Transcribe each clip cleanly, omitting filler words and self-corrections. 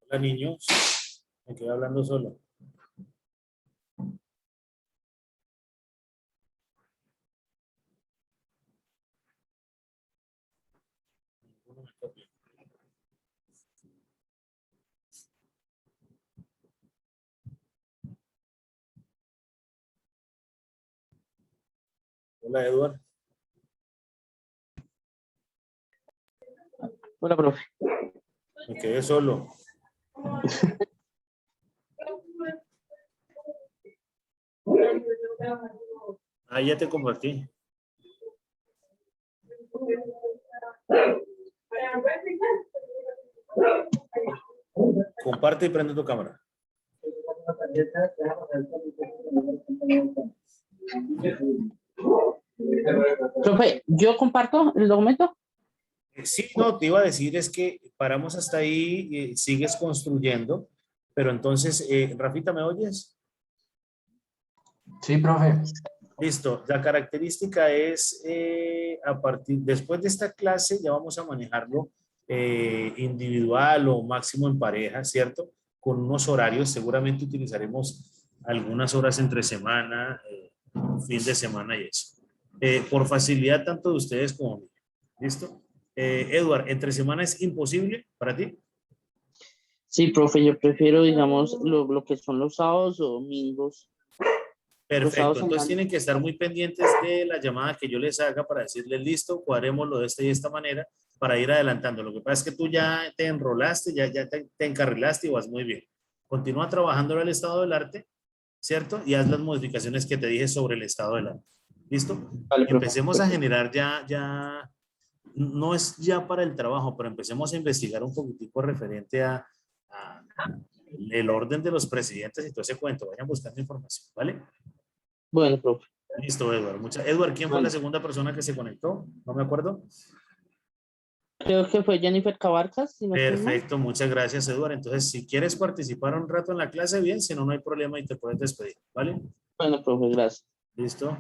Hola, niños. Me quedé hablando solo. Ninguno me copia. Hola, Eduardo. Hola, profe. Me quedé solo. Ah, ya te compartí. Comparte y prende tu cámara. Profe, ¿yo comparto el documento? Sí, no, te iba a decir es que paramos hasta ahí, sigues construyendo, pero entonces, Rafita, ¿me oyes? Sí, profe. Listo, la característica es después de esta clase ya vamos a manejarlo individual o máximo en pareja, ¿cierto? Con unos horarios, seguramente utilizaremos algunas horas entre semana, fin de semana y eso. Por facilidad tanto de ustedes como mía. ¿Listo? Edward, ¿entre semana es imposible para ti? Sí, profe, yo prefiero, digamos, lo que son los sábados o domingos. Los Perfecto, sábados en entonces la... tienen que estar muy pendientes de la llamada que yo les haga para decirles listo, cuadrémoslo de esta y esta manera para ir adelantando. Lo que pasa es que tú ya te enrolaste, ya te encarrilaste y vas muy bien. Continúa trabajando en el estado del arte, ¿cierto? Y haz las modificaciones que te dije sobre el estado del arte. ¿Listo? Vale, profe. Empecemos a generar no es ya para el trabajo, pero empecemos a investigar un poquitico referente a el orden de los presidentes y todo ese cuento. Vayan buscando información, ¿vale? Bueno, profe. Listo, Edward. Edward, ¿quién fue la Vale. segunda persona que se conectó? No me acuerdo. Creo que fue Jennifer Cabarcas, si no estoy mal. Perfecto, muchas gracias, Edward. Entonces, si quieres participar un rato en la clase, bien, si no, no hay problema y te puedes despedir, ¿vale? Bueno, profe, gracias. Listo.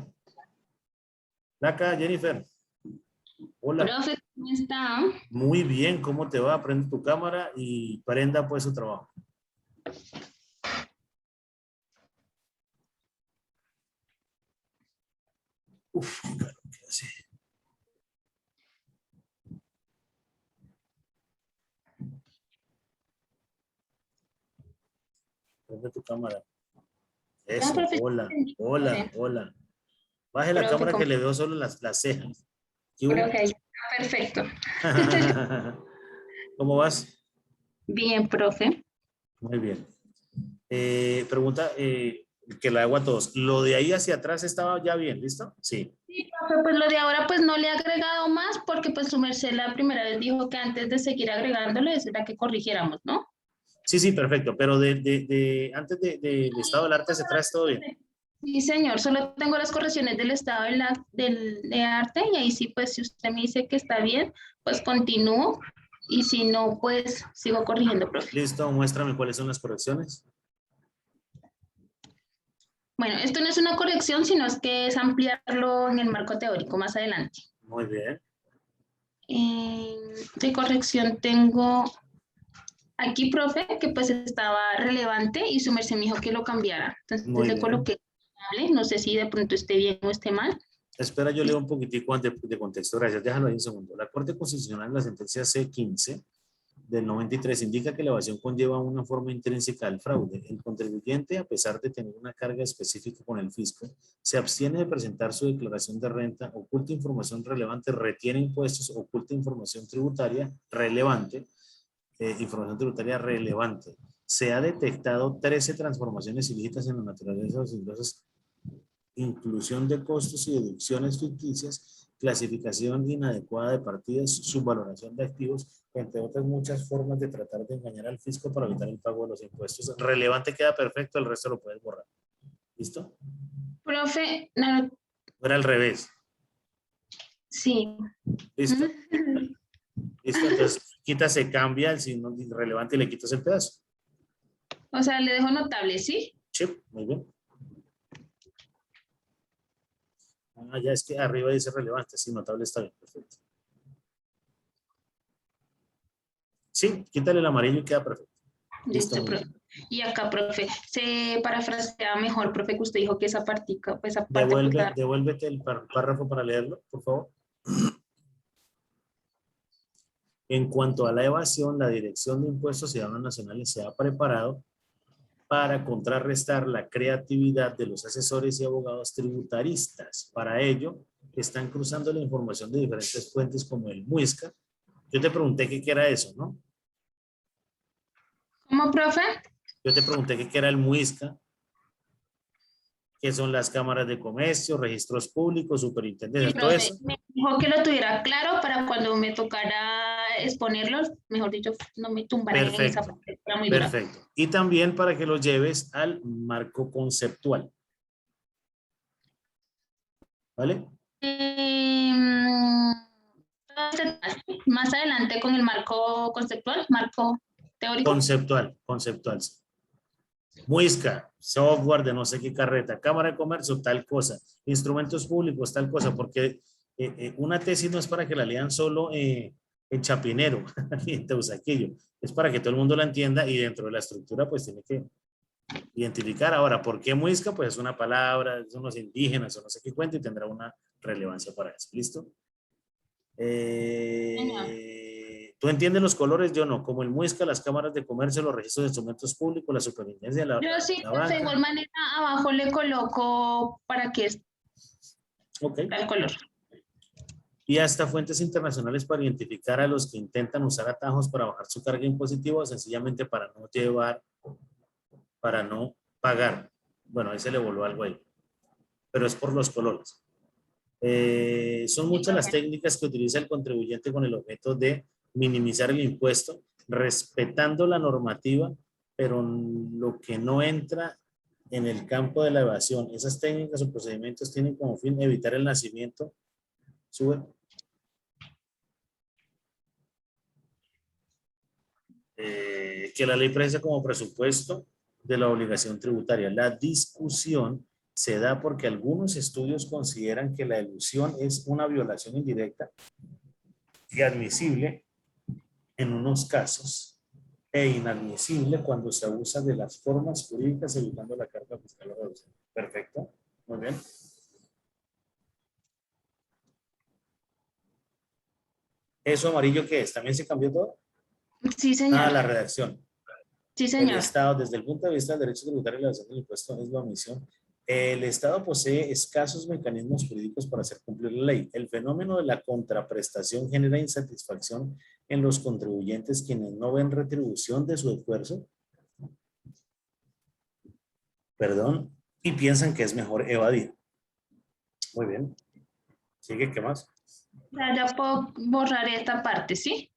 Acá, Jennifer. Hola. Profe, ¿cómo está? Muy bien, ¿cómo te va? Prende tu cámara y prenda pues su trabajo. Uf, claro que sí. Prende tu cámara. Eso, profe. hola. Baje la Profe, cámara que le veo solo las cejas. ¿Qué hubo? Profe, ahí está, perfecto. ¿Cómo vas? Bien, profe. Muy bien. Pregunta que la hago a todos. ¿Lo de ahí hacia atrás estaba ya bien? ¿Listo? Sí. Sí, profe, pues lo de ahora pues no le he agregado más porque pues su merced la primera vez dijo que antes de seguir agregándole era que corrigiéramos, ¿no? Sí, perfecto. Pero antes del estado del arte hacia atrás, todo bien. Sí, señor, solo tengo las correcciones del estado de arte y ahí sí, pues si usted me dice que está bien, pues continúo y si no, pues sigo corrigiendo, profe. Listo, muéstrame cuáles son las correcciones. Bueno, esto no es una corrección, sino es que es ampliarlo en el marco teórico más adelante. Muy bien. De corrección tengo aquí, profe, que pues estaba relevante y su merced me dijo que lo cambiara. Entonces Muy le bien. coloqué, no sé si de pronto esté bien o esté mal. Espera, yo leo un poquitico antes de contexto. Gracias. Déjalo ahí un segundo. La Corte Constitucional en la sentencia C15 del 93 indica que la evasión conlleva una forma intrínseca del fraude. El contribuyente, a pesar de tener una carga específica con el fisco, se abstiene de presentar su declaración de renta, oculta información relevante, retiene impuestos, oculta información tributaria relevante, Se ha detectado 13 transformaciones ilícitas en la naturaleza de los ingresos, inclusión de costos y deducciones ficticias, clasificación inadecuada de partidas, subvaloración de activos, entre otras muchas formas de tratar de engañar al fisco para evitar el pago de los impuestos. Relevante queda perfecto, el resto lo puedes borrar. ¿Listo? Profe, no, Era al revés. sí. ¿Listo? ¿Listo? Entonces, se cambia el signo relevante y le quitas el pedazo. O sea, le dejo notable, ¿sí? Sí, muy bien. Ya es que arriba dice relevante, sí, notable está bien, perfecto. Sí, quítale el amarillo y queda perfecto. Listo, Listo. profe. Y acá, profe, se parafrasea mejor, profe, que usted dijo que esa partica, pues esa parte, pues Devuélvete el párrafo para leerlo, por favor. En cuanto a la evasión, la Dirección de Impuestos Ciudadanos Nacionales se ha preparado para contrarrestar la creatividad de los asesores y abogados tributaristas. Para ello, están cruzando la información de diferentes fuentes como el MUISCA. Yo te pregunté qué era eso, ¿no? ¿Cómo, profe? Yo te pregunté qué era el MUISCA, qué son las cámaras de comercio, registros públicos, Sí, superintendencia, todo profe, eso. me dijo que lo tuviera claro para cuando me tocara exponerlos, mejor dicho, no me tumbaran en esa Perfecto, parte, era muy dura. perfecto. Y también para que lo lleves al marco conceptual, ¿vale? Más adelante con el marco conceptual, marco teórico. Conceptual. Sí. Muisca, software de no sé qué carreta, cámara de comercio, tal cosa, instrumentos públicos, tal cosa, porque una tesis no es para que la lean solo en Chapinero y en Teusaquillo, es para que todo el mundo la entienda y dentro de la estructura pues tiene que identificar. Ahora, ¿por qué Muisca? Pues es una palabra, son los indígenas o no sé qué cuenta y tendrá una relevancia para eso. ¿Listo? Señor. ¿Tú entiendes los colores? Yo no. Como el Muisca, las cámaras de comercio, los registros de instrumentos públicos, la superintendencia, Yo sí, la pues de banca. igual manera abajo le coloco para que está Ok. el color. Y hasta fuentes internacionales para identificar a los que intentan usar atajos para bajar su carga impositiva o sencillamente para no llevar, para no pagar. Bueno, ahí se le voló algo ahí. Pero es por los colores. Son Sí, muchas las profe. técnicas que utiliza el contribuyente con el objeto de minimizar el impuesto, respetando la normativa, pero lo que no entra en el campo de la evasión. Esas técnicas o procedimientos tienen como fin evitar el nacimiento. Sube. Que la ley precisa como presupuesto de la obligación tributaria. La discusión se da porque algunos estudios consideran que la elusión es una violación indirecta y admisible en unos casos e inadmisible cuando se abusa de las formas jurídicas evitando la carga fiscal o reducción. Perfecto, muy bien. ¿Eso amarillo qué es? ¿También se cambió todo? Sí, Ah, señor. la redacción. Sí, El señor. Estado, desde el punto de vista del derecho tributario y la evasión del impuesto, es la omisión. El Estado posee escasos mecanismos jurídicos para hacer cumplir la ley. El fenómeno de la contraprestación genera insatisfacción en los contribuyentes quienes no ven retribución de su esfuerzo, perdón, y piensan que es mejor evadir. Muy bien. Sigue, ¿qué más? Ya puedo borrar esta parte, ¿sí?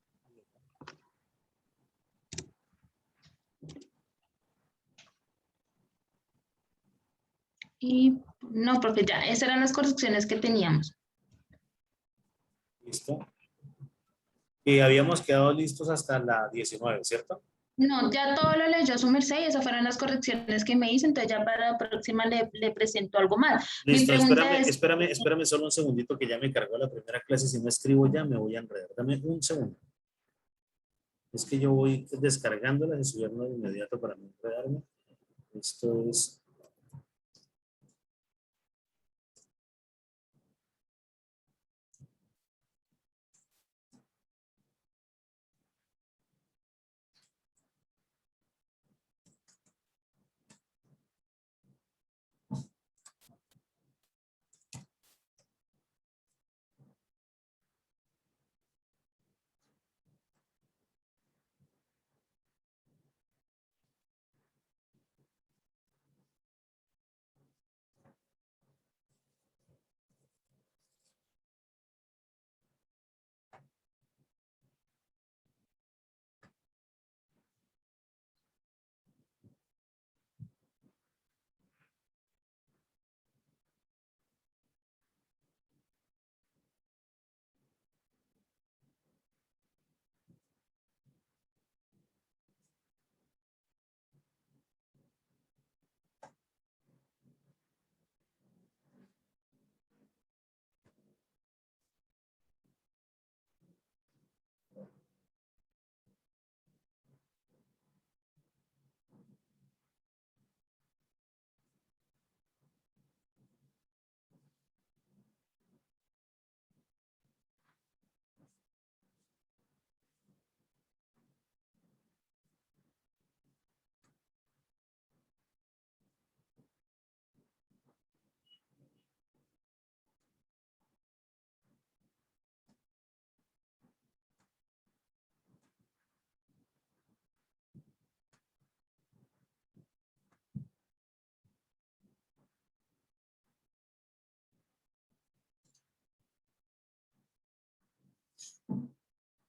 Y no, profe, ya, esas eran las correcciones que teníamos. Listo. Y habíamos quedado listos hasta la 19, ¿cierto? No, ya todo lo leyó su merced y esas fueron las correcciones que me hizo, entonces ya para la próxima le presento algo más. Mi Listo, pregunta es, espérame solo un segundito que ya me cargó la primera clase. Si no escribo ya me voy a enredar. Dame un segundo. Es que yo voy descargándolas y subiendo de inmediato para no enredarme. Esto es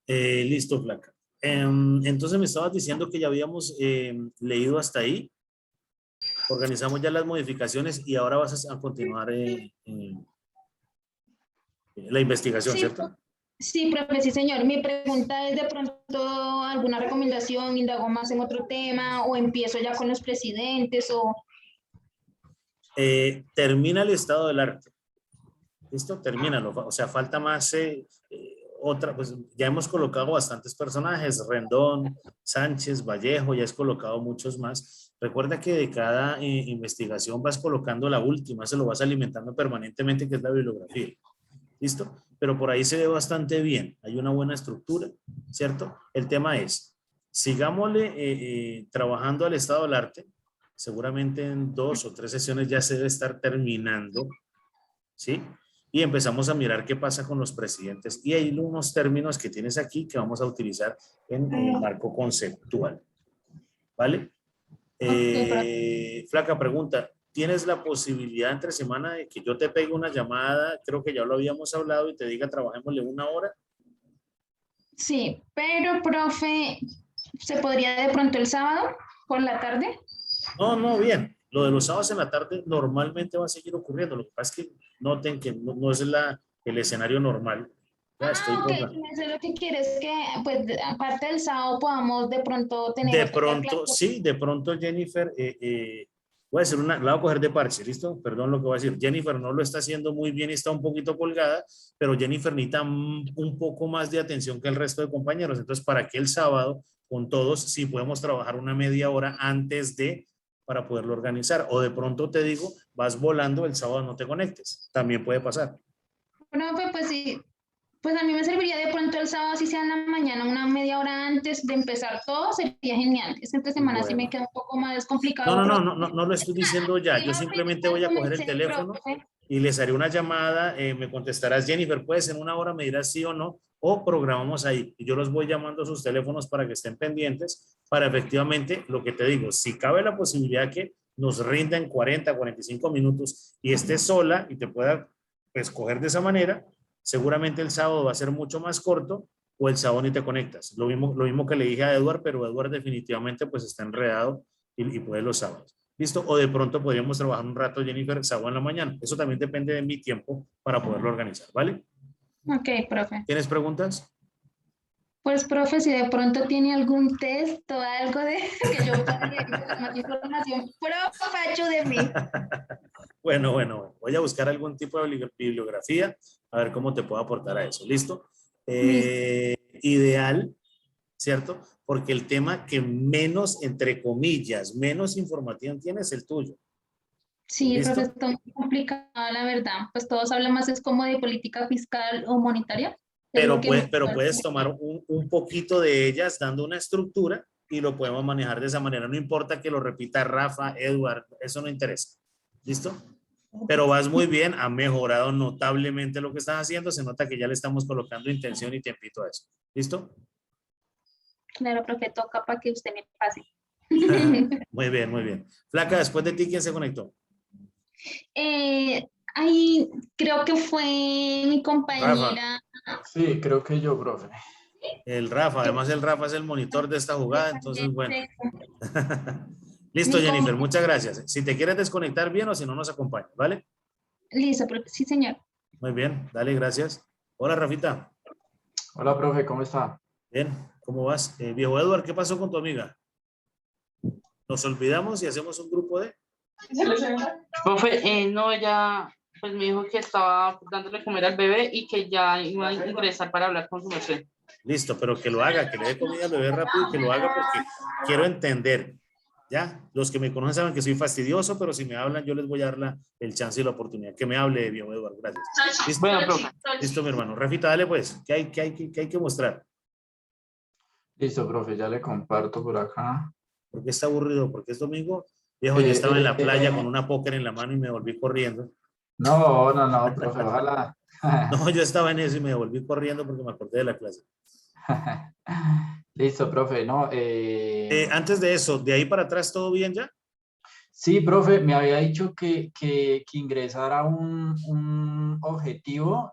Listo, Flaca. Entonces me estabas diciendo que ya habíamos leído hasta ahí. Organizamos ya las modificaciones y ahora vas a continuar la investigación, Sí, ¿cierto? sí, profe, sí, señor. Mi pregunta es de pronto alguna recomendación, indago más en otro tema o empiezo ya con los presidentes o... Termina el estado del arte. ¿Listo? Termínalo. O sea, falta más otra, pues ya hemos colocado bastantes personajes, Rendón, Sánchez, Vallejo, ya has colocado muchos más. Recuerda que de cada investigación vas colocando la última, se lo vas alimentando permanentemente, que es la bibliografía. ¿Listo? Pero por ahí se ve bastante bien, hay una buena estructura, ¿cierto? El tema es, sigámosle trabajando al estado del arte, seguramente en 2 o 3 sesiones ya se debe estar terminando, ¿sí? Y empezamos a mirar qué pasa con los presidentes. Y hay unos términos que tienes aquí que vamos a utilizar en el marco conceptual, ¿vale? Ok, profe. Flaca pregunta, ¿tienes la posibilidad entre semana de que yo te pegue una llamada? Creo que ya lo habíamos hablado y te diga, trabajémosle 1 hora. Sí, pero profe, ¿se podría de pronto el sábado por la tarde? No, no, bien. Lo de los sábados en la tarde normalmente va a seguir ocurriendo. Lo que pasa es que noten que no es el escenario normal. Ya estoy Ah, ok, por... eso lo que quiero es que, pues, aparte del sábado podamos de pronto tener De otra pronto, clase. sí, de pronto Jennifer, voy a hacer la voy a coger de parche, ¿listo? Perdón lo que voy a decir. Jennifer no lo está haciendo muy bien y está un poquito colgada, pero Jennifer necesita un poco más de atención que el resto de compañeros. Entonces, para que el sábado, con todos, sí podemos trabajar una media hora antes de, para poderlo organizar. O de pronto te digo, vas volando, el sábado no te conectes. También puede pasar. Profe, pues sí, pues a mí me serviría de pronto el sábado, si sea en la mañana, una media hora antes de empezar todo, sería genial. Esta entre semana sí me Bueno. queda un poco más No, complicado, no, pero no, no, no, no lo estoy diciendo ya. sí Yo me simplemente voy a coger el convencé, teléfono profe. y les haré una llamada. Me contestarás, Jennifer, puedes en 1 hora, me dirás sí o no, o programamos ahí. Y yo los voy llamando a sus teléfonos para que estén pendientes, para efectivamente, lo que te digo, si cabe la posibilidad que nos rinda en 40, 45 minutos y estés sola y te pueda escoger de esa manera, seguramente el sábado va a ser mucho más corto o el sábado ni te conectas. Lo mismo que le dije a Edward, pero Edward definitivamente pues está enredado y puede los sábados. ¿Listo? O de pronto podríamos trabajar un rato, Jennifer, sábado en la mañana. Eso también depende de mi tiempo para poderlo organizar, ¿vale? Ok, profe. ¿Tienes preguntas? Pues, profe, si de pronto tiene algún test o algo de que yo pueda leer y sacar más información, profe, ayúdeme. Bueno. Voy a buscar algún tipo de bibliografía a ver cómo te puedo aportar a eso. ¿Listo? Listo. Ideal, ¿cierto? Porque el tema que menos, entre comillas, menos información tiene es el tuyo. Sí, profe, ¿Listo? está muy complicado, la verdad. Pues todos hablan más es como de política fiscal o monetaria. Es lo que más... Pero puedes tomar un poquito de ellas dando una estructura y lo podemos manejar de esa manera. No importa que lo repita Rafa, Edward, eso no interesa. ¿Listo? Pero vas muy bien, ha mejorado notablemente lo que estás haciendo, se nota que ya le estamos colocando intención y tiempito a eso. ¿Listo? Claro, profe, toca para que usted me pase. Muy bien, muy bien. Flaca, después de ti, ¿quién se conectó? Ahí creo que fue mi Rafa. compañera. Sí, creo que yo, profe. El Rafa, que- además el Rafa es el monitor de esta jugada, entonces bueno. Listo, Mi Jennifer, com- muchas gracias. Si te quieres desconectar bien o si no nos acompañas, ¿vale? Listo, profe. Sí, señor. Muy bien, dale, gracias. Hola, Rafita. Hola, profe, ¿cómo está? Bien, ¿cómo vas? Viejo Edward, ¿qué pasó con tu amiga? ¿Nos olvidamos y hacemos un grupo de...? Profe, no, ella pues me dijo que estaba dándole comer al bebé y que ya iba a ingresar para hablar con su merced. Listo, pero que lo haga, que le dé comida al bebé rápido y que lo haga porque quiero entender. ¿Ya? Los que me conocen saben que soy fastidioso, pero si me hablan yo les voy a dar el chance y la oportunidad. Que me hable, viejo Edward, gracias. ¿Listo? Bueno, profe. Listo, mi hermano. Rafita, dale pues. ¿Qué hay que mostrar? Listo, profe, ya le comparto por acá. ¿Por qué está aburrido? ¿Porque es domingo? Viejo, yo estaba en la playa con una póker en la mano y me volví corriendo. No, profe, ojalá. No, yo estaba en eso y me volví corriendo porque me acordé de la clase. Listo, profe, no. Antes de eso, ¿de ahí para atrás todo bien ya? Sí, profe, me había dicho que ingresara un objetivo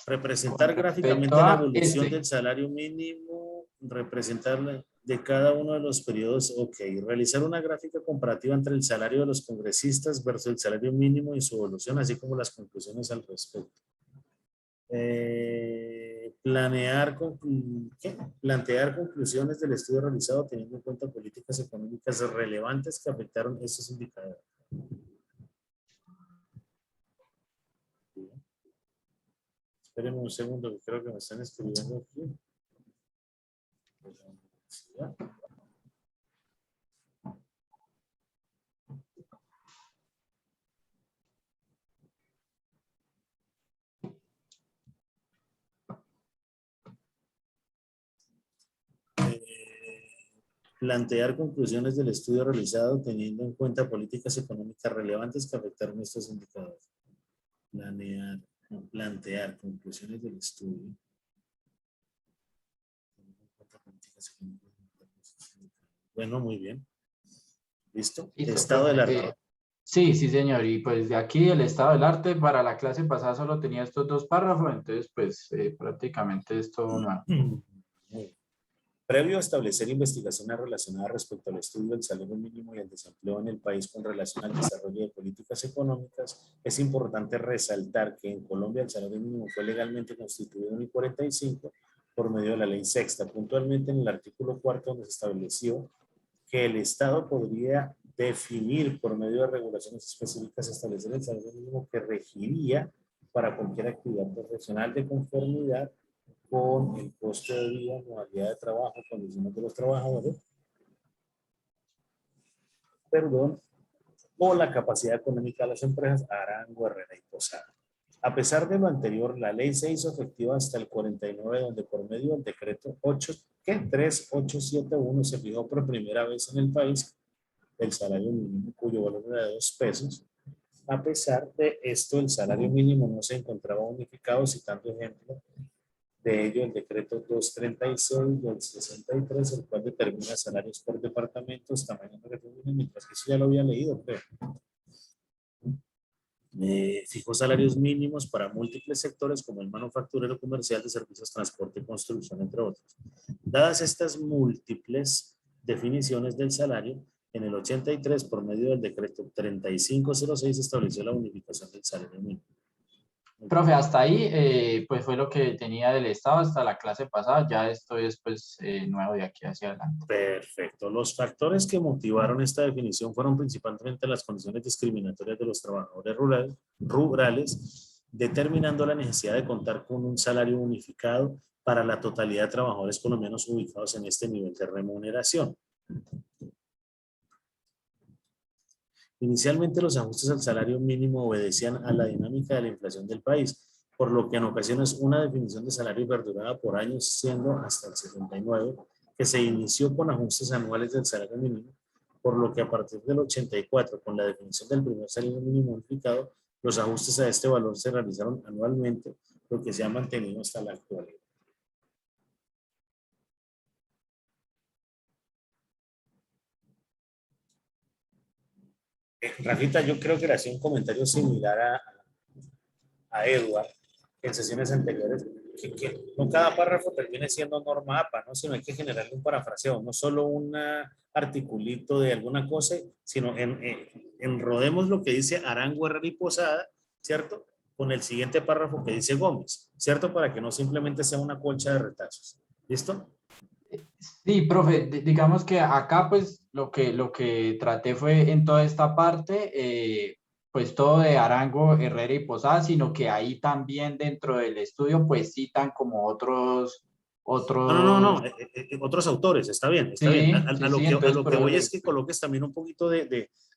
Representar Con gráficamente respecto la a evolución este. del salario mínimo, representarla de cada uno de los periodos, ok. Realizar una gráfica comparativa entre el salario de los congresistas versus el salario mínimo y su evolución, así como las conclusiones al respecto. Plantear conclusiones del estudio realizado teniendo en cuenta políticas económicas relevantes que afectaron estos indicadores. Espérenme un segundo, que creo que me están escribiendo aquí. Plantear conclusiones del estudio realizado teniendo en cuenta políticas económicas relevantes que afectaron estos indicadores. Plantear conclusiones del estudio. Bueno, muy bien. ¿Listo? Listo, Estado del profe. arte. Sí, sí, señor. Y pues de aquí el estado del arte, para la clase pasada solo tenía estos dos párrafos, entonces pues prácticamente es todo nuevo. Muy bien. Previo a establecer investigaciones relacionadas respecto al estudio del salario mínimo y el desempleo en el país con relación al desarrollo de políticas económicas, es importante resaltar que en Colombia el salario mínimo fue legalmente constituido en el 45 por medio de la ley sexta, puntualmente en el artículo 4, donde se estableció que el Estado podría definir por medio de regulaciones específicas establecer el salario mínimo que regiría para cualquier actividad profesional de conformidad con el costo de vida, modalidad de trabajo, condiciones de los trabajadores, o la capacidad económica de las empresas, Arango, Herrera y Posada. A pesar de lo anterior, la ley se hizo efectiva hasta el 49, donde por medio del decreto 3871 se fijó por primera vez en el país el salario mínimo, cuyo valor era de 2 pesos. A pesar de esto, el salario mínimo no se encontraba unificado, citando ejemplos de ello el decreto 236 del 63, el cual determina salarios por departamentos, tamaño de república, mientras que eso ya lo había leído, creo. Fijó salarios mínimos para múltiples sectores como el manufacturero, comercial, de servicios, transporte y construcción, entre otros. Dadas estas múltiples definiciones del salario, en el 83, por medio del decreto 3506, se estableció la unificación del salario mínimo. Profe, hasta ahí pues fue lo que tenía del estado hasta la clase pasada, ya esto es pues nuevo de aquí hacia adelante. Perfecto. Los factores que motivaron esta definición fueron principalmente las condiciones discriminatorias de los trabajadores rurales, determinando la necesidad de contar con un salario unificado para la totalidad de trabajadores colombianos ubicados en este nivel de remuneración. Inicialmente, los ajustes al salario mínimo obedecían a la dinámica de la inflación del país, por lo que en ocasiones una definición de salario perduraba por años, siendo hasta el 69 que se inició con ajustes anuales del salario mínimo, por lo que a partir del 84, con la definición del primer salario mínimo unificado, los ajustes a este valor se realizaron anualmente, lo que se ha mantenido hasta la actualidad. Rafita, yo creo que le hacía un comentario similar a Edward en sesiones anteriores, que no cada párrafo termine siendo norma APA, ¿no? Sino hay que generarle un parafraseo, no solo un articulito de alguna cosa, sino enrodemos lo que dice Arango, Herrera y Posada, ¿cierto? Con el siguiente párrafo que dice Gómez, ¿cierto? Para que no simplemente sea una colcha de retazos. ¿Listo? Sí, profe, digamos que acá pues lo que traté fue en toda esta parte, pues todo de Arango, Herrera y Posada, sino que ahí también dentro del estudio pues citan como otros, No. Otros autores, está bien, está bien. sí, sí, sí, A entonces lo por que eso voy es les... que coloques también un poquito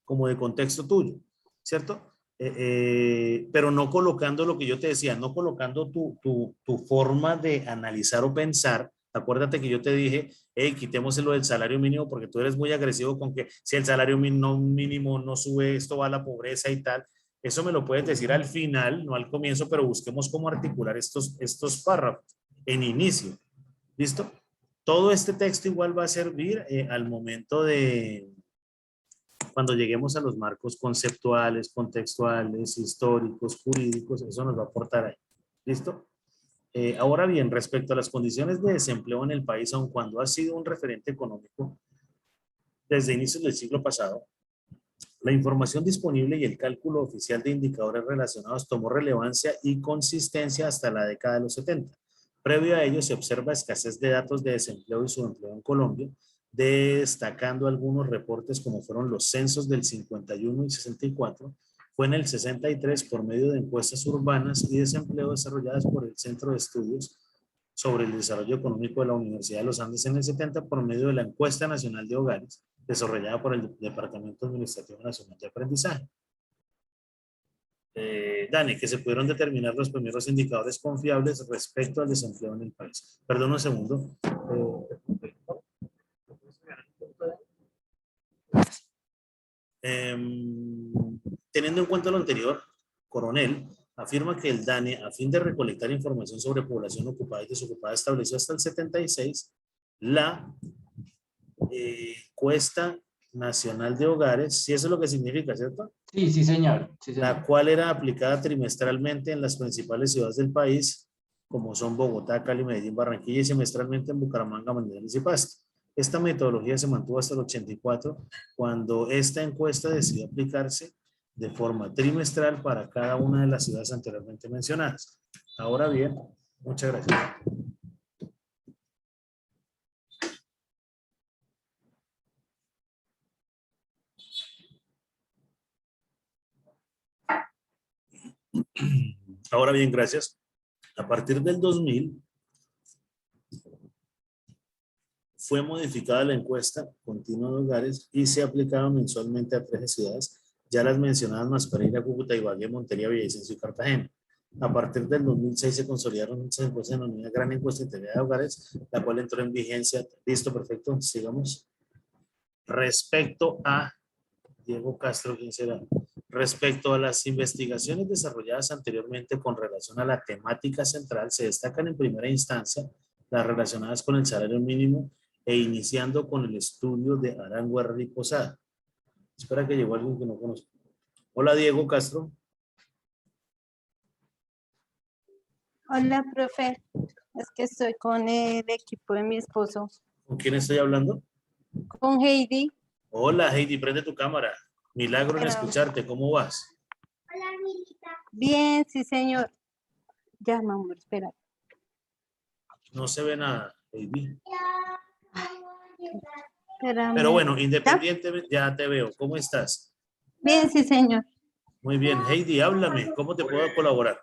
como de contexto tuyo, ¿cierto? Pero no colocando lo que yo te decía, no colocando tu forma de analizar o pensar. Acuérdate que yo te dije, hey, quitémoselo del salario mínimo porque tú eres muy agresivo con que si el salario mínimo no sube, esto va a la pobreza y tal. Eso me lo puedes decir al final, no al comienzo, pero busquemos cómo articular estos párrafos en inicio. ¿Listo? Todo este texto igual va a servir al momento de cuando lleguemos a los marcos conceptuales, contextuales, históricos, jurídicos, eso nos va a aportar ahí. ¿Listo? Ahora bien, respecto a las condiciones de desempleo en el país, aun cuando ha sido un referente económico desde inicios del siglo pasado, la información disponible y el cálculo oficial de indicadores relacionados tomó relevancia y consistencia hasta la década de los 70. Previo a ello, se observa escasez de datos de desempleo y subempleo en Colombia, destacando algunos reportes como fueron los censos del 51 y 64, fue en el 63 por medio de encuestas urbanas y desempleo desarrolladas por el Centro de Estudios sobre el Desarrollo Económico de la Universidad de los Andes en el 70 por medio de la Encuesta Nacional de Hogares desarrollada por el Departamento Administrativo Nacional de Aprendizaje. Dani, que se pudieron determinar los primeros indicadores confiables respecto al desempleo en el país. Perdón un segundo. Teniendo en cuenta lo anterior, Coronel afirma que el DANE, a fin de recolectar información sobre población ocupada y desocupada, estableció hasta el 76 la encuesta nacional de hogares, si eso es lo que significa, ¿cierto? Sí, sí, señor. Sí, señor. La cual era aplicada trimestralmente en las principales ciudades del país, como son Bogotá, Cali, Medellín, Barranquilla, y semestralmente en Bucaramanga, Manizales y Pasto. Esta metodología se mantuvo hasta el 84, cuando esta encuesta decidió aplicarse de forma trimestral para cada una de las ciudades anteriormente mencionadas. Ahora bien, muchas gracias. Ahora bien, gracias. A partir del 2000 fue modificada la encuesta continua de hogares y se aplicaba mensualmente a 13 ciudades, ya las mencionadas más Pereira, Cúcuta, Ibagué, Montería, Villavicencio y Cartagena. A partir del 2006 se consolidaron estas encuestas en una gran encuesta integral de hogares, la cual entró en vigencia. Listo, perfecto, sigamos. Respecto a Diego Castro, ¿quién será? Respecto a las investigaciones desarrolladas anteriormente con relación a la temática central, se destacan en primera instancia las relacionadas con el salario mínimo e iniciando con el estudio de Arango Herrera y Posada. Espera que llegó alguien que no conozco. Hola, Diego Castro. Hola, profe. Es que estoy con el equipo de mi esposo, ¿Con quién estoy hablando? con Heidi. Hola, Heidi, prende tu cámara. Milagro en Pero- escucharte. ¿Cómo vas? Bien, sí, señor. Ya, mi amor, espera. No se ve nada, Heidi. Espérame. Pero bueno, independientemente, ya te veo. ¿Cómo estás? Bien, sí, señor. Muy bien. Heidi, háblame. ¿Cómo te puedo colaborar?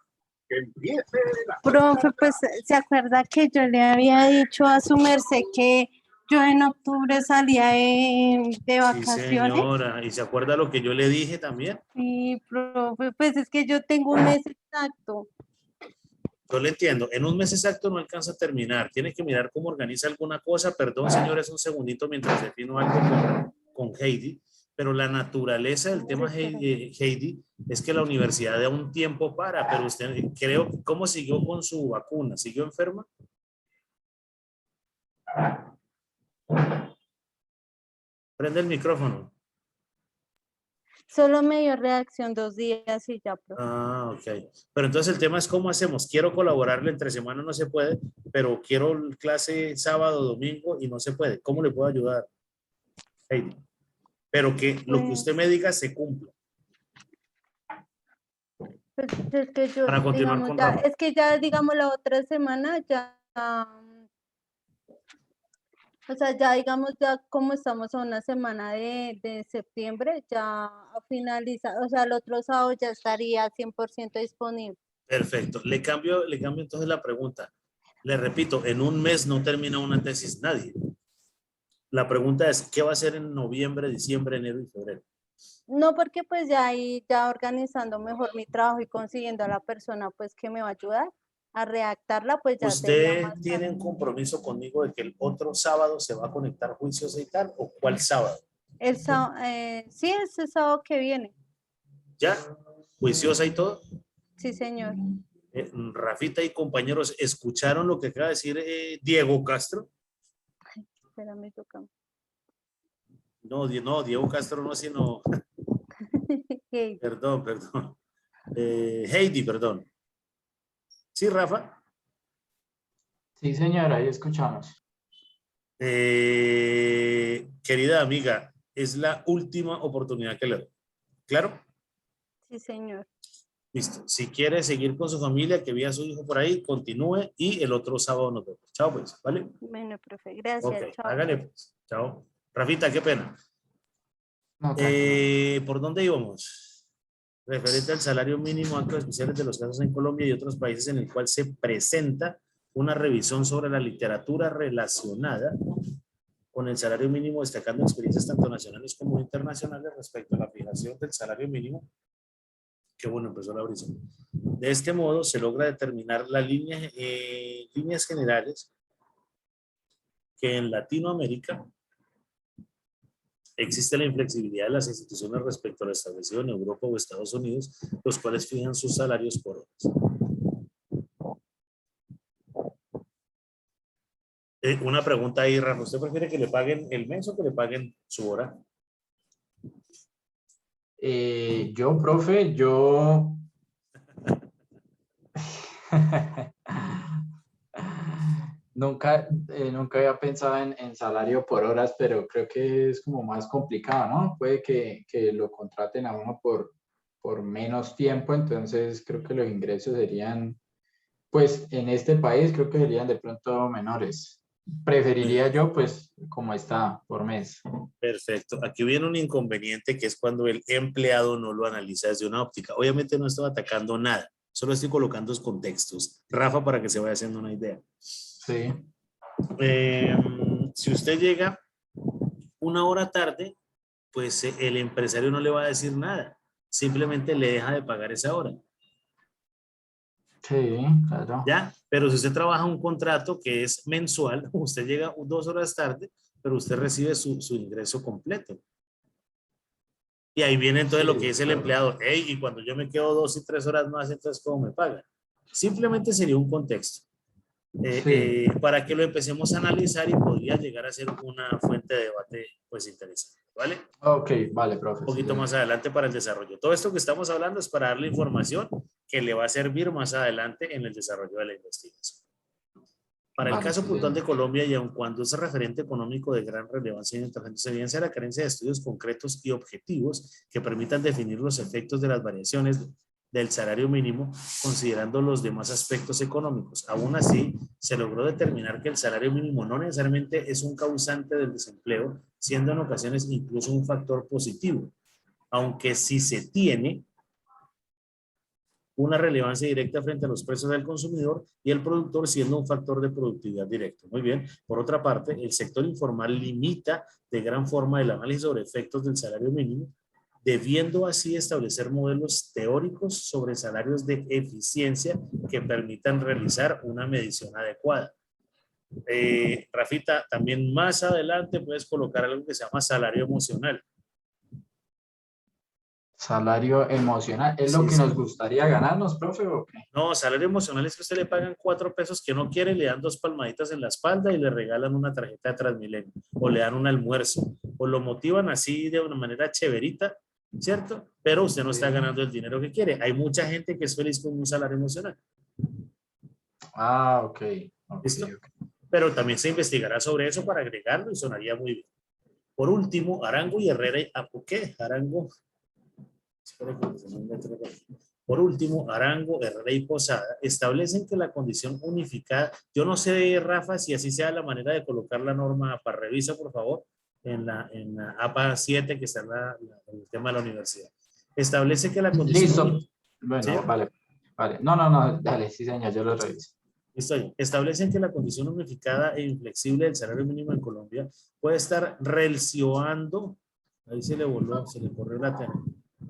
Profe, pues, ¿se acuerda que yo le había dicho a su merced que yo en octubre salía de Sí, vacaciones? señora. ¿Y se acuerda lo que yo le dije también? Sí, profe, pues es que yo tengo un mes exacto. Yo le entiendo. En un mes exacto no alcanza a terminar. Tiene que mirar cómo organiza alguna cosa. Perdón, señores, un segundito mientras defino algo con Heidi. Pero la naturaleza del tema, Heidi, es que la universidad da un tiempo para, pero usted creo, ¿cómo siguió con su vacuna? ¿Siguió enferma? Prende el micrófono. Solo me dio reacción 2 días y ya, profe. Ah, ok. Pero entonces el tema es cómo hacemos. Quiero colaborarle entre semana, no se puede, pero quiero clase sábado, domingo y no se puede. ¿Cómo le puedo ayudar, Heidi? Pero que lo que usted me diga se cumpla. Pues es que yo, Para continuar digamos, con ya, Rafa. es que ya, digamos, la otra semana ya, o sea, ya, digamos, ya como estamos a una semana de septiembre, ya finaliza, o sea, el otro sábado ya estaría 100% disponible. Perfecto. Le cambio entonces la pregunta. Le repito, en un mes no termina una tesis nadie. La pregunta es, ¿qué va a hacer en noviembre, diciembre, enero y febrero? No, porque pues ya ahí, ya organizando mejor mi trabajo y consiguiendo a la persona pues que me va a ayudar a redactarla, pues ya sería ¿Usted más tiene fácil. un compromiso conmigo de que el otro sábado se va a conectar juiciosa y tal? ¿O cuál sábado? Sí, ese sábado que viene. ¿Ya? ¿Juiciosa y todo? Sí, señor. Rafita y compañeros, ¿escucharon lo que acaba de decir Diego Castro? Espérame, toca. No, Diego Castro no, sino... Heidi. Perdón. Heidi, perdón. ¿Sí, Rafa? Sí, señora, ahí escuchamos. Querida amiga, es la última oportunidad que le doy. ¿Claro? Sí, señor. Listo. Si quiere seguir con su familia, que vea a su hijo por ahí, continúe y el otro sábado nos vemos. Chao, pues, ¿vale? Bueno, profe, Ok, gracias. Chao. hágale, pues. Chao. Rafita, qué pena. No, tranquilo. ¿Por dónde íbamos? Referente al salario mínimo, actos especiales de los casos en Colombia y otros países en el cual se presenta una revisión sobre la literatura relacionada con el salario mínimo, destacando experiencias tanto nacionales como internacionales respecto a la fijación del salario mínimo. Qué bueno, empezó la brisa. De este modo se logra determinar las líneas generales que en Latinoamérica existe la inflexibilidad de las instituciones respecto a lo establecido en Europa o Estados Unidos, los cuales fijan sus salarios por horas. Una pregunta ahí, Rafa. ¿Usted prefiere que le paguen el mes o que le paguen su hora? Yo, profe, yo... nunca había pensado en salario por horas, pero creo que es como más complicado, ¿no? Puede que lo contraten a uno por menos tiempo, entonces creo que los ingresos serían, pues en este país creo que serían de pronto menores. Preferiría yo, pues, como está, por mes. Perfecto. Aquí viene un inconveniente que es cuando el empleado no lo analiza desde una óptica. Obviamente no estoy atacando nada, solo estoy colocando los contextos. Rafa, para que se vaya haciendo una idea. Sí. Si usted llega una hora tarde, pues el empresario no le va a decir nada. Simplemente le deja de pagar esa hora. Sí, claro. ¿Ya? Pero si usted trabaja un contrato que es mensual, usted llega 2 horas tarde, pero usted recibe su ingreso completo. Y ahí viene entonces Sí, lo que dice el claro. empleado. Hey, y cuando yo me quedo 2 y 3 horas más, entonces ¿cómo me pagan? Simplemente sería un contexto. Sí. Para que lo empecemos a analizar y podría llegar a ser una fuente de debate pues interesante. ¿Vale? Ok, vale, profe. Un Sí, poquito más adelante para el desarrollo. Todo esto que estamos hablando es para darle información que le va a servir más adelante en el desarrollo de la investigación. Para el vale, caso sí, puntual de señor. Colombia, y aun cuando es referente económico de gran relevancia internacional, se evidencia la carencia de estudios concretos y objetivos que permitan definir los efectos de las variaciones del salario mínimo, considerando los demás aspectos económicos. Aún así, se logró determinar que el salario mínimo no necesariamente es un causante del desempleo, siendo en ocasiones incluso un factor positivo, aunque sí se tiene una relevancia directa frente a los precios del consumidor y el productor siendo un factor de productividad directo. Muy bien. Por otra parte, el sector informal limita de gran forma el análisis sobre efectos del salario mínimo, debiendo así establecer modelos teóricos sobre salarios de eficiencia que permitan realizar una medición adecuada. Rafita, también más adelante puedes colocar algo que se llama salario emocional. Salario emocional. ¿Es lo Sí, que nos señor. gustaría ganarnos, profe, o qué? No, salario emocional es que usted le pagan 4 pesos que no quiere, le dan 2 palmaditas en la espalda y le regalan una tarjeta de Transmilenio, o le dan un almuerzo, o lo motivan así de una manera chéverita, ¿cierto? Pero usted no está Sí. ganando el dinero que quiere. Hay mucha gente que es feliz con un salario emocional. Ah, ok. ¿Listo? Ok. Pero también se investigará sobre eso para agregarlo y sonaría muy bien. Por último, Arango y Herrera, ¿por qué? Arango. Por último, Arango, Herrera y Posada establecen que la condición unificada, yo no sé, Rafa, si así sea la manera de colocar la norma APA, revisa por favor en la APA 7 que está en el tema de la universidad. Establece que la condición Listo. unificada, Bueno, ¿sí? vale. Vale. No, dale, sí, señor, yo lo reviso. Establecen que la condición unificada e inflexible del salario mínimo en Colombia puede estar relacionando, ahí se le voló, se le corrió la tela.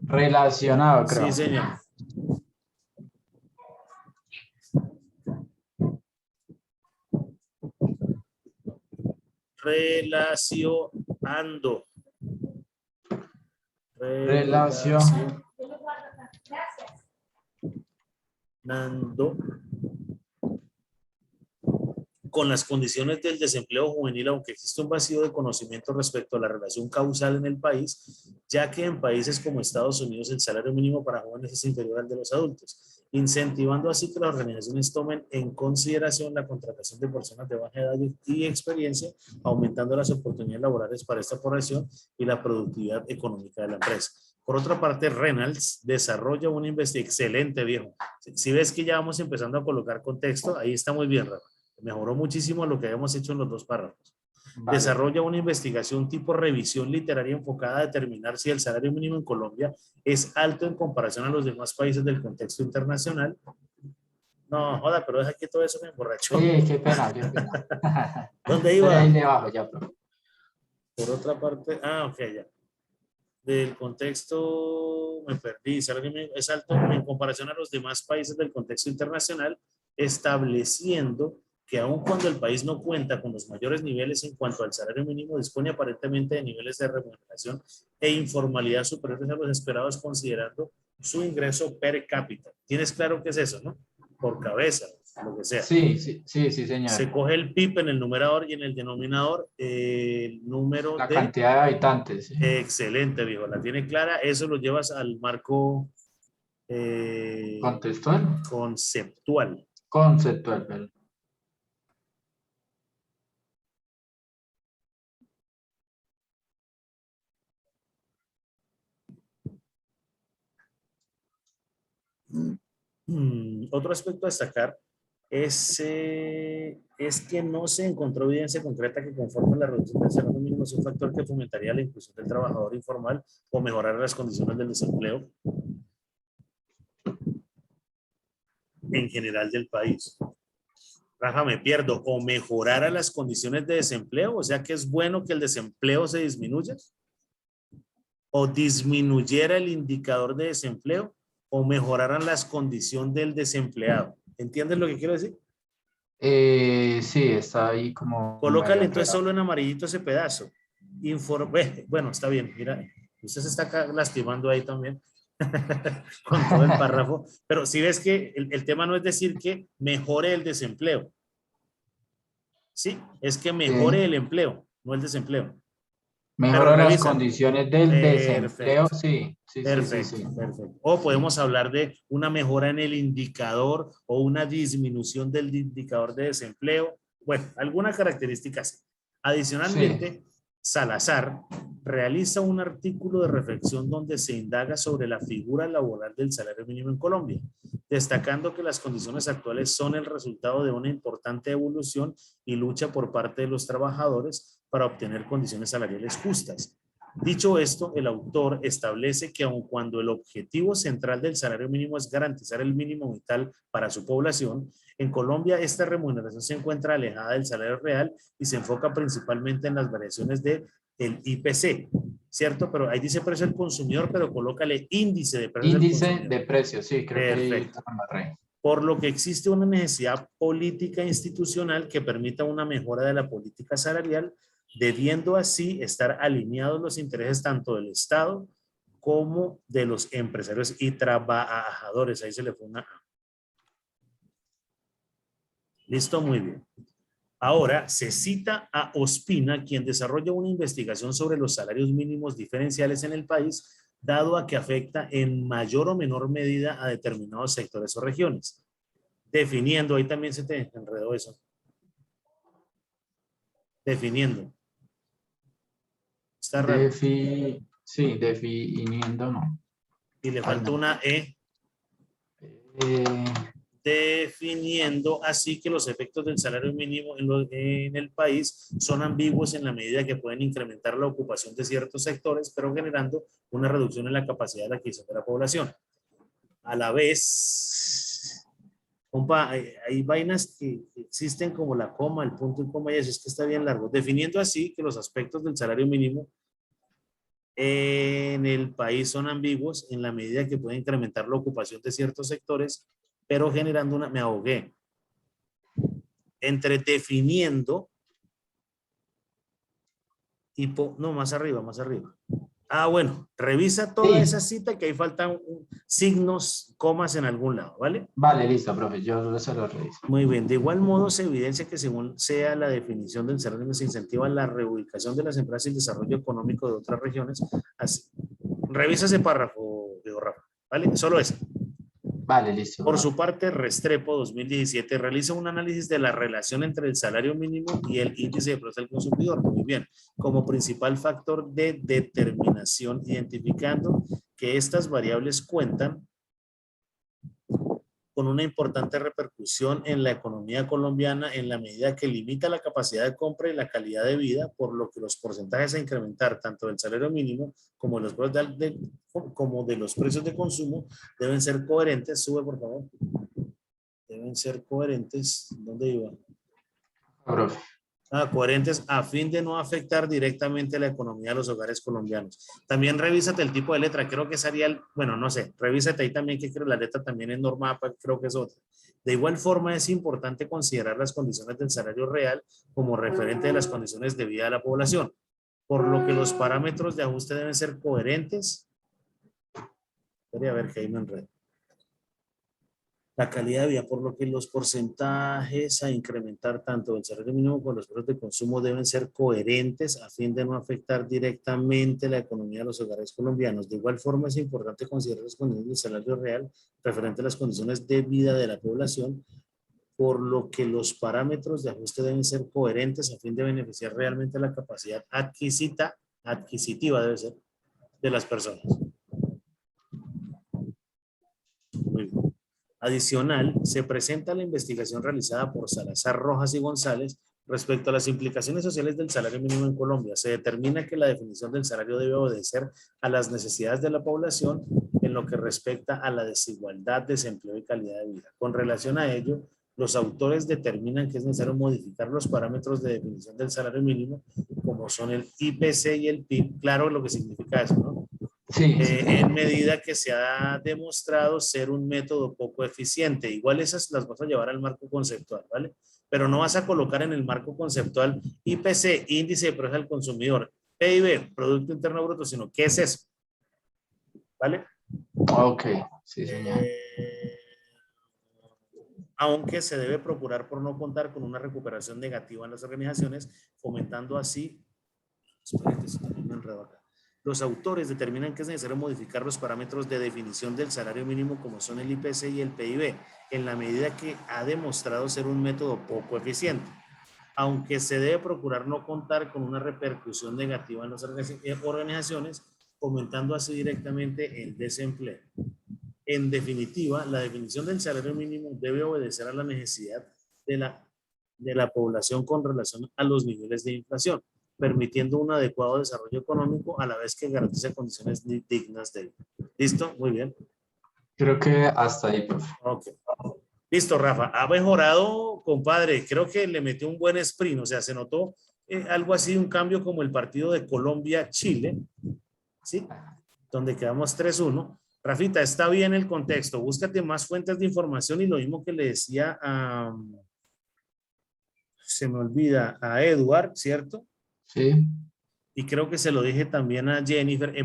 Relacionado, Sí, creo. señor. Relacionando. Relación. Relacionando con las condiciones del desempleo juvenil, aunque existe un vacío de conocimiento respecto a la relación causal en el país, ya que en países como Estados Unidos el salario mínimo para jóvenes es inferior al de los adultos. incentivando así que las organizaciones tomen en consideración la contratación de personas de baja edad y experiencia, aumentando las oportunidades laborales para esta población y la productividad económica de la empresa. Por otra parte, Reynolds desarrolla una investigación, excelente viejo. Si ves que ya vamos empezando a colocar contexto, ahí está muy bien, Rafa. Mejoró muchísimo lo que habíamos hecho en los 2 párrafos. Vale. Desarrolla una investigación tipo revisión literaria enfocada a determinar si el salario mínimo en Colombia es alto en comparación a los demás países del contexto internacional. No, joda, pero deja que todo eso me emborrachó. Sí, qué pena, qué pena. ¿Dónde Estoy iba? ahí debajo ya, profe. Por otra parte, ok, ya. Del contexto, me perdí, salario mínimo es alto en comparación a los demás países del contexto internacional, estableciendo que aun cuando el país no cuenta con los mayores niveles en cuanto al salario mínimo, dispone aparentemente de niveles de remuneración e informalidad superiores a los esperados considerando su ingreso per cápita. ¿Tienes claro qué es eso, no? Por cabeza, lo que sea. Sí, señor. Se coge el PIB en el numerador y en el denominador el número La de... cantidad de habitantes. Sí. Excelente, viejo. La tiene clara. Eso lo llevas al marco ¿Contextual? conceptual. Conceptual, perdón. Otro aspecto a destacar es que no se encontró evidencia concreta que conforme la reducción del salario mínimo es un factor que fomentaría la inclusión del trabajador informal o mejorar las condiciones del desempleo en general del país. Rafa, me pierdo. O mejorara las condiciones de desempleo, o sea que es bueno que el desempleo se disminuya. O disminuyera el indicador de desempleo, o mejoraran las condiciones del desempleado. ¿Entiendes lo que quiero decir? Sí, está ahí como... Colócale entonces solo en amarillito ese pedazo. Bueno, está bien, mira, usted se está lastimando ahí también con todo el párrafo, pero si ves que el tema no es decir que mejore el desempleo, sí, es que mejore el empleo, no el desempleo. Mejora las revisa. condiciones del desempleo, sí. Perfecto. O podemos hablar de una mejora en el indicador o una disminución del indicador de desempleo. Bueno, alguna característica así. Adicionalmente, Salazar realiza un artículo de reflexión donde se indaga sobre la figura laboral del salario mínimo en Colombia, destacando que las condiciones actuales son el resultado de una importante evolución y lucha por parte de los trabajadores para obtener condiciones salariales justas. Dicho esto, el autor establece que aun cuando el objetivo central del salario mínimo es garantizar el mínimo vital para su población, en Colombia esta remuneración se encuentra alejada del salario real y se enfoca principalmente en las variaciones del IPC, ¿cierto? Pero ahí dice precio del consumidor, pero colócale índice de precios del consumidor. Índice de precios, sí, creo Perfecto. que Por lo que existe una necesidad política institucional que permita una mejora de la política salarial, debiendo así estar alineados los intereses tanto del Estado como de los empresarios y trabajadores. Ahí se le fue una A. Listo, muy bien. Ahora se cita a Ospina, quien desarrolla una investigación sobre los salarios mínimos diferenciales en el país, dado a que afecta en mayor o menor medida a determinados sectores o regiones. Definiendo, ahí también se te enredó eso. Definiendo. Está raro. Sí, definiendo, no. Y le falta una E. Definiendo así que los efectos del salario mínimo en el país son ambiguos en la medida que pueden incrementar la ocupación de ciertos sectores, pero generando una reducción en la capacidad de adquisición de la población. A la vez, compa, hay vainas que existen como la coma, el punto y coma y eso, es que está bien largo. Definiendo así que los aspectos del salario mínimo en el país son ambiguos en la medida que pueden incrementar la ocupación de ciertos sectores, pero generando me ahogué. Entre definiendo y no, más arriba. Ah, bueno, revisa toda esa cita que ahí faltan signos, comas en algún lado, ¿vale? Vale, listo, profe, yo se lo reviso. Muy bien, de igual modo se evidencia que según sea la definición del salario mínimo se incentiva la reubicación de las empresas y el desarrollo económico de otras regiones. Así. Revisa ese párrafo, Diego Rafa, ¿vale? Solo ese. Vale, listo. Por su parte, Restrepo 2017 realiza un análisis de la relación entre el salario mínimo y el índice de precios del consumidor. Muy bien. Como principal factor de determinación, identificando que estas variables cuentan con una importante repercusión en la economía colombiana en la medida que limita la capacidad de compra y la calidad de vida, por lo que los porcentajes a incrementar tanto del salario mínimo como de los precios de consumo deben ser coherentes. Sube, por favor. Deben ser coherentes. ¿Dónde iba? Profe. Coherentes a fin de no afectar directamente la economía de los hogares colombianos. También revísate el tipo de letra, creo que sería, bueno, no sé, revísate ahí también que creo la letra también es normal, creo que es otra. De igual forma es importante considerar las condiciones del salario real como referente de las condiciones de vida de la población, por lo que los parámetros de ajuste deben ser coherentes. Voy a ver que ahí me enredo. La calidad de vida, por lo que los porcentajes a incrementar tanto del salario mínimo como los precios de consumo deben ser coherentes a fin de no afectar directamente la economía de los hogares colombianos. De igual forma, es importante considerar las condiciones del salario real referente a las condiciones de vida de la población, por lo que los parámetros de ajuste deben ser coherentes a fin de beneficiar realmente la capacidad adquisitiva debe ser, de las personas. Muy bien. Adicional, se presenta la investigación realizada por Salazar, Rojas y González respecto a las implicaciones sociales del salario mínimo en Colombia. Se determina que la definición del salario debe obedecer a las necesidades de la población en lo que respecta a la desigualdad, desempleo y calidad de vida. Con relación a ello, los autores determinan que es necesario modificar los parámetros de definición del salario mínimo, como son el IPC y el PIB. Claro lo que significa eso, ¿no? Sí. En medida que se ha demostrado ser un método poco eficiente. Igual esas las vas a llevar al marco conceptual, ¿vale? Pero no vas a colocar en el marco conceptual IPC, índice de precios al consumidor, PIB, Producto Interno Bruto, sino ¿qué es eso? ¿Vale? Ok, sí, señor. Aunque se debe procurar por no contar con una recuperación negativa en las organizaciones, fomentando así, espérate, si también me enredo acá. Los autores determinan que es necesario modificar los parámetros de definición del salario mínimo como son el IPC y el PIB, en la medida que ha demostrado ser un método poco eficiente, aunque se debe procurar no contar con una repercusión negativa en las organizaciones, fomentando así directamente el desempleo. En definitiva, la definición del salario mínimo debe obedecer a la necesidad de la población con relación a los niveles de inflación, permitiendo un adecuado desarrollo económico a la vez que garantice condiciones dignas de vida. ¿Listo? Muy bien. Creo que hasta ahí, profe. Ok. Listo, Rafa. Ha mejorado, compadre. Creo que le metió un buen sprint. O sea, se notó algo así, un cambio como el partido de Colombia-Chile, ¿sí? Donde quedamos 3-1. Rafita, está bien el contexto. Búscate más fuentes de información y lo mismo que le decía a... se me olvida, a Edward, ¿cierto? Sí. Y creo que se lo dije también a Jennifer.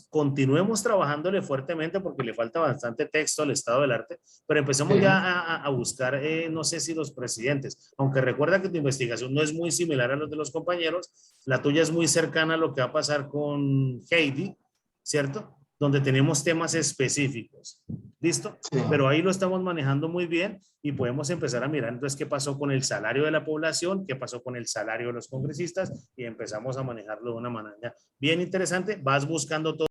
Continuemos trabajándole fuertemente porque le falta bastante texto al estado del arte, pero empecemos Sí. ya a buscar, no sé si los presidentes, aunque recuerda que tu investigación no es muy similar a los de los compañeros, la tuya es muy cercana a lo que va a pasar con Heidi, ¿cierto? Donde tenemos temas específicos. ¿Listo? Sí. Pero ahí lo estamos manejando muy bien y podemos empezar a mirar entonces qué pasó con el salario de la población, qué pasó con el salario de los congresistas y empezamos a manejarlo de una manera bien interesante. Vas buscando todo.